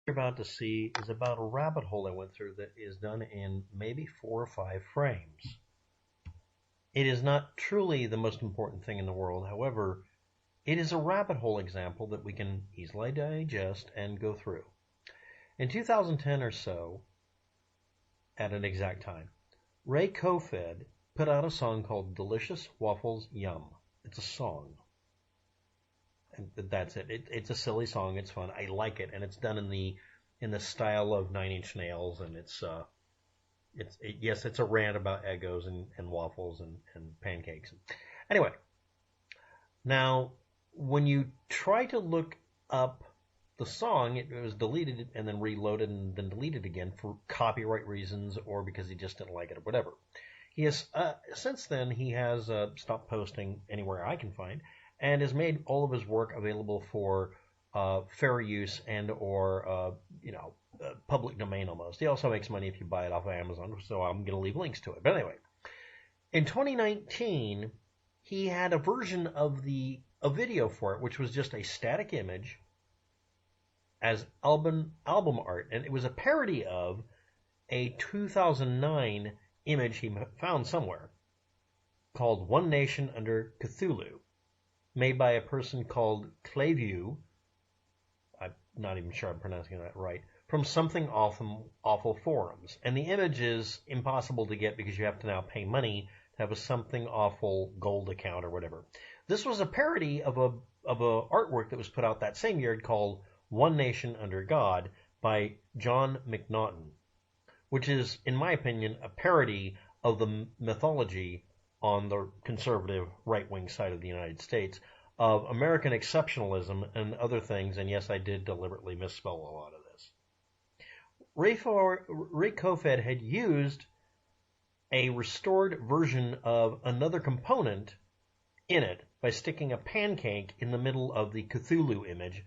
you're about to see is about a rabbit hole I went through that is done in maybe 4 or 5 frames. It is not truly the most important thing in the world. However, it is a rabbit hole example that we can easily digest and go through. In 2010 or so, at an exact time, Ray Koefoed put out a song called Delicious Waffles Yum. It's a song. And that's it. It's a silly song. It's fun. I like it, and it's done in the style of Nine Inch Nails, and yes, it's a rant about Eggos and waffles and pancakes. Anyway, now when you try to look up the song, it was deleted and then reloaded and then deleted again for copyright reasons or because he just didn't like it or whatever. He has since then he has stopped posting anywhere I can find, and has made all of his work available for fair use and or public domain almost. He also makes money if you buy it off of Amazon, so I'm going to leave links to it. But anyway, in 2019, he had a version of a video for it, which was just a static image as album art, and it was a parody of a 2009 image he found somewhere called One Nation Under Cthulhu, made by a person called Koefoed. I'm not even sure I'm pronouncing that right, from Something Awful forums. And the image is impossible to get because you have to now pay money to have a Something Awful gold account or whatever. This was a parody of a artwork that was put out that same year called One Nation Under God by John McNaughton, which is, in my opinion, a parody of the mythology on the conservative right-wing side of the United States of American exceptionalism and other things, and yes, I did deliberately misspell a lot of this. Ray Koefoed had used a restored version of another component in it by sticking a pancake in the middle of the Cthulhu image,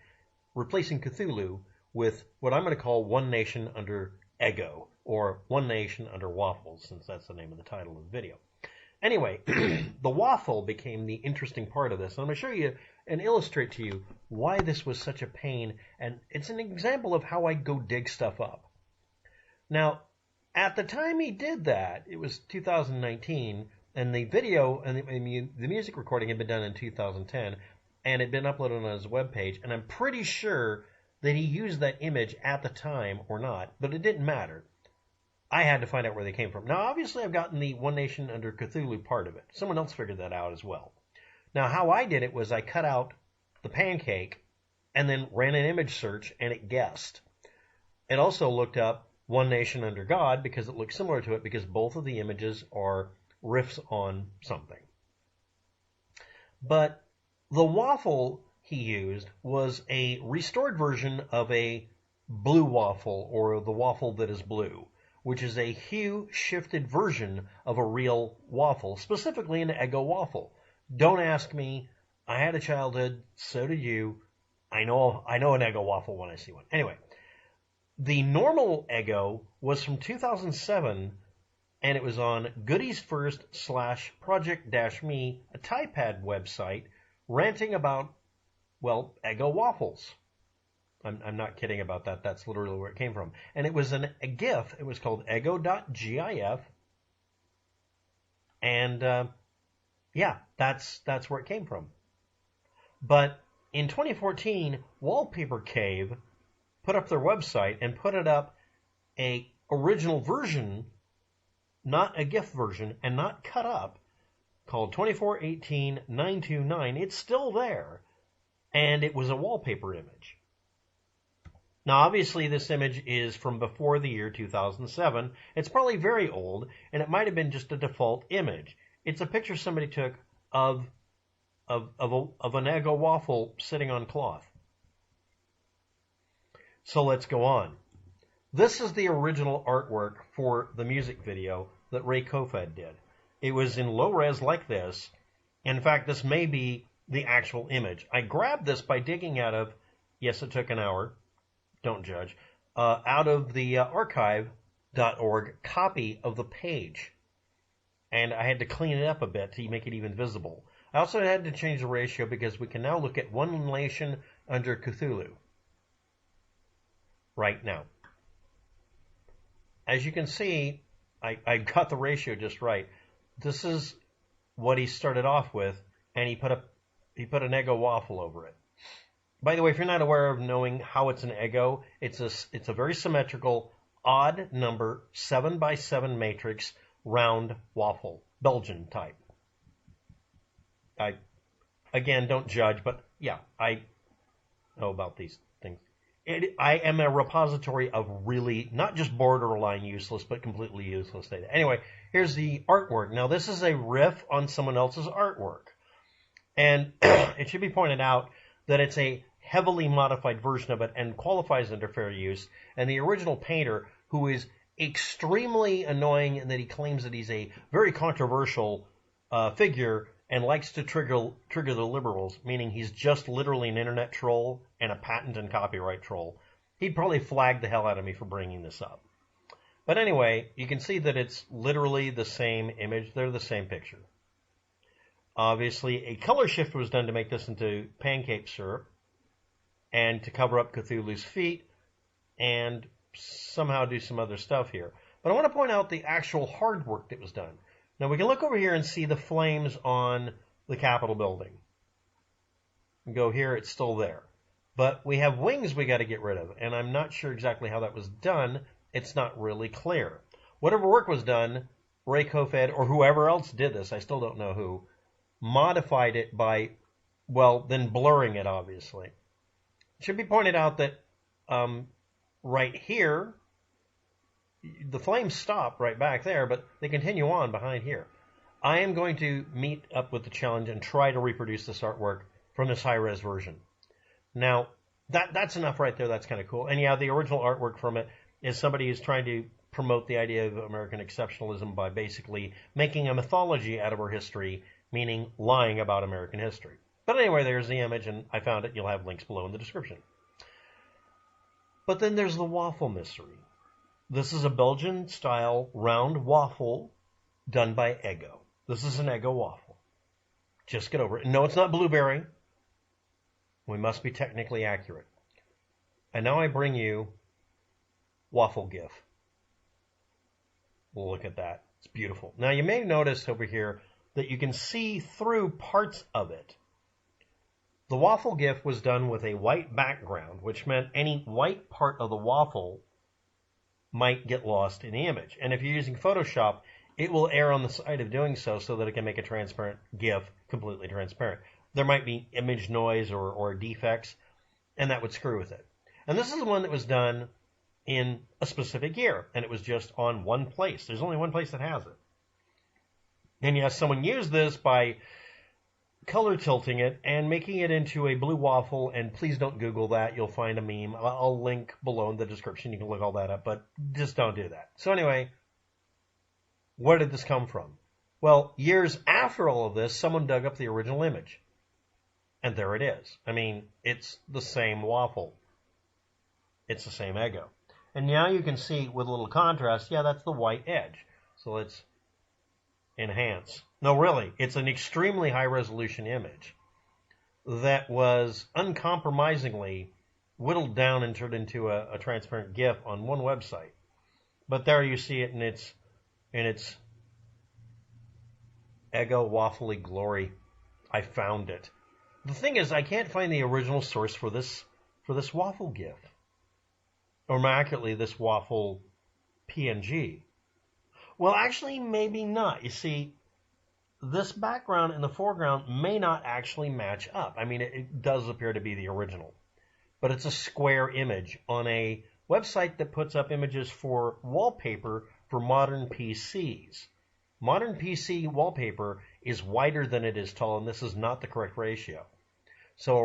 replacing Cthulhu with what I'm going to call One Nation Under Eggo, or One Nation Under Waffles, since that's the name of the title of the video. Anyway, the waffle became the interesting part of this. And I'm going to show you and illustrate to you why this was such a pain. And it's an example of how I go dig stuff up. Now, at the time he did that, it was 2019, and the video and the music recording had been done in 2010, and it had been uploaded on his webpage. And I'm pretty sure that he used that image at the time or not, but it didn't matter. I had to find out where they came from. Now, obviously, I've gotten the One Nation Under Cthulhu part of it. Someone else figured that out as well. Now, how I did it was I cut out the pancake and then ran an image search, and it guessed. It also looked up One Nation Under God because it looked similar to it because both of the images are riffs on something. But the waffle he used was a restored version of a blue waffle, or the waffle that is blue, which is a hue-shifted version of a real waffle, specifically an Eggo waffle. Don't ask me. I had a childhood. So did you. I know an Eggo waffle when I see one. Anyway, the normal Eggo was from 2007, and it was on goodiesfirst/project-me, a Typepad website, ranting about, well, Eggo waffles. I'm not kidding about that. That's literally where it came from. And it was a GIF. It was called Eggo.gif. And, yeah, that's where it came from. But in 2014, Wallpaper Cave put up their website and put it up a original version, not a GIF version, and not cut up, called 2418929. It's still there. And it was a wallpaper image. Now, obviously, this image is from before the year 2007. It's probably very old, and it might have been just a default image. It's a picture somebody took of an Eggo waffle sitting on cloth. So let's go on. This is the original artwork for the music video that Ray Koefoed did. It was in low res like this. In fact, this may be the actual image. I grabbed this by digging out of, yes, it took an hour. Don't judge, out of the archive.org copy of the page. And I had to clean it up a bit to make it even visible. I also had to change the ratio because we can now look at One Nation Under Cthulhu. right now. As you can see, I got the ratio just right. This is what he started off with, and he put an Eggo waffle over it. By the way, if you're not aware of knowing how it's an Eggo, it's a very symmetrical, odd number, 7x7 matrix, round waffle, Belgian type. Again, don't judge, but yeah, I know about these things. I am a repository of really not just borderline useless, but completely useless data. Anyway, here's the artwork. Now, this is a riff on someone else's artwork. And it should be pointed out that it's a heavily modified version of it and qualifies under fair use. And the original painter, who is extremely annoying in that he claims that he's a very controversial figure and likes to trigger the liberals, meaning he's just literally an internet troll and a patent and copyright troll. He'd probably flag the hell out of me for bringing this up. But anyway, you can see that it's literally the same image. They're the same picture. Obviously, a color shift was done to make this into pancake syrup and to cover up Cthulhu's feet and somehow do some other stuff here. But I want to point out the actual hard work that was done. Now, we can look over here and see the flames on the Capitol building. And go here, it's still there. But we have wings we got to get rid of, and I'm not sure exactly how that was done. It's not really clear. Whatever work was done, Ray Koefoed, or whoever else did this, I still don't know who, modified it by, well, then blurring it, obviously. It should be pointed out that right here, the flames stop right back there, but they continue on behind here. I am going to meet up with the challenge and try to reproduce this artwork from this high-res version. Now, that's enough right there. That's kind of cool. And yeah, the original artwork from it is somebody who's trying to promote the idea of American exceptionalism by basically making a mythology out of our history, meaning lying about American history. But anyway, there's the image, and I found it. You'll have links below in the description. But then there's the waffle mystery. This is a Belgian-style round waffle done by Eggo. This is an Eggo waffle. Just get over it. No, it's not blueberry. We must be technically accurate. And now I bring you waffle GIF. Look at that. It's beautiful. Now, you may notice over here that you can see through parts of it. The waffle GIF was done with a white background, which meant any white part of the waffle might get lost in the image. And if you're using Photoshop, it will err on the side of doing so that it can make a transparent GIF completely transparent. There might be image noise or defects, and that would screw with it. And this is the one that was done in a specific year, and it was just on one place. There's only one place that has it. And yes, someone used this by color tilting it and making it into a blue waffle, and please don't Google that. You'll find a meme. I'll link below in the description. You can look all that up, but just don't do that. So anyway, where did this come from? Well, years after all of this, someone dug up the original image. And there it is. I mean, it's the same waffle. It's the same Eggo. And now you can see with a little contrast, yeah, that's the white edge. So let's enhance. No, really, it's an extremely high-resolution image that was uncompromisingly whittled down and turned into a transparent GIF on one website. But there you see it in its Eggo waffly glory. I found it. The thing is, I can't find the original source for this waffle GIF. Or more accurately, this waffle PNG. Well, actually, maybe not. You see, this background in the foreground may not actually match up. I mean, it does appear to be the original. But it's a square image on a website that puts up images for wallpaper for modern PCs. Modern PC wallpaper is wider than it is tall, and this is not the correct ratio. So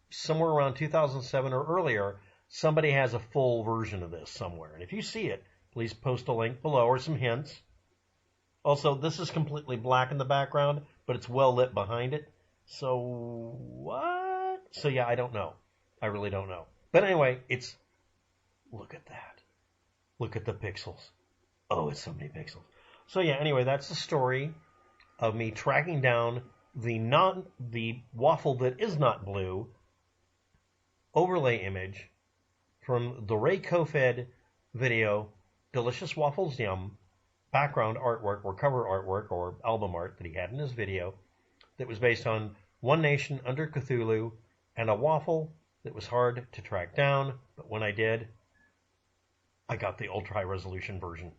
somewhere around 2007 or earlier, somebody has a full version of this somewhere. And if you see it, please post a link below or some hints. Also, this is completely black in the background, but it's well lit behind it. So, what? So, yeah, I don't know. I really don't know. But anyway, look at that. Look at the pixels. Oh, it's so many pixels. So, yeah, anyway, that's the story of me tracking down the waffle that is not blue overlay image from the Ray Koefoed video, Delicious Waffles Yum, background artwork or cover artwork or album art that he had in his video that was based on One Nation Under Cthulhu and a waffle that was hard to track down, but when I did, I got the ultra high resolution version.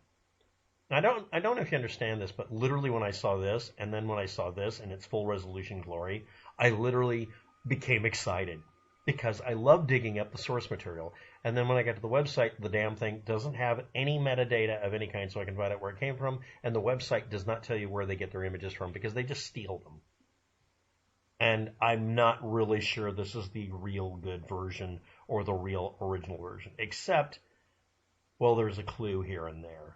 I don't know if you understand this, but literally when I saw this, and then when I saw this in its full resolution glory, I literally became excited because I love digging up the source material. And then when I got to the website, the damn thing doesn't have any metadata of any kind so I can find out where it came from, and the website does not tell you where they get their images from because they just steal them. And I'm not really sure this is the real good version or the real original version, except, well, there's a clue here and there.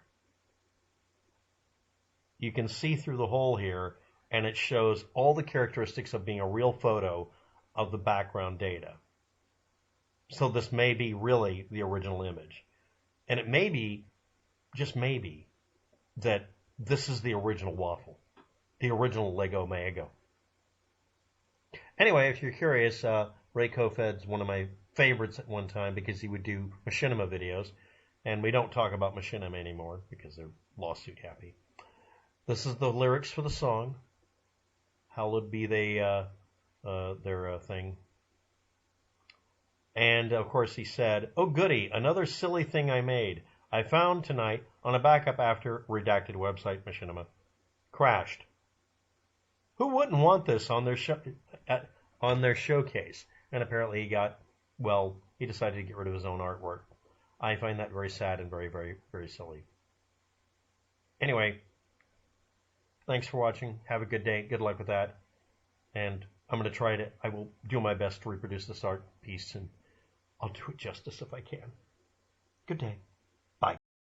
You can see through the hole here, and it shows all the characteristics of being a real photo of the background data. So this may be really the original image. And it may be, just maybe, that this is the original waffle, the original Lego Eggo. Anyway, if you're curious, Ray Koefoed's one of my favorites at one time because he would do machinima videos, and we don't talk about machinima anymore because they're lawsuit happy. This is the lyrics for the song. Hallowed be their thing. And, of course, he said, "Oh, goody, another silly thing I made. I found tonight on a backup after redacted website machinima. Crashed. Who wouldn't want this on their showcase?" And apparently he decided to get rid of his own artwork. I find that very sad and very, very, very silly. Anyway, thanks for watching. Have a good day. Good luck with that. And I will do my best to reproduce this art piece, and I'll do it justice if I can. Good day.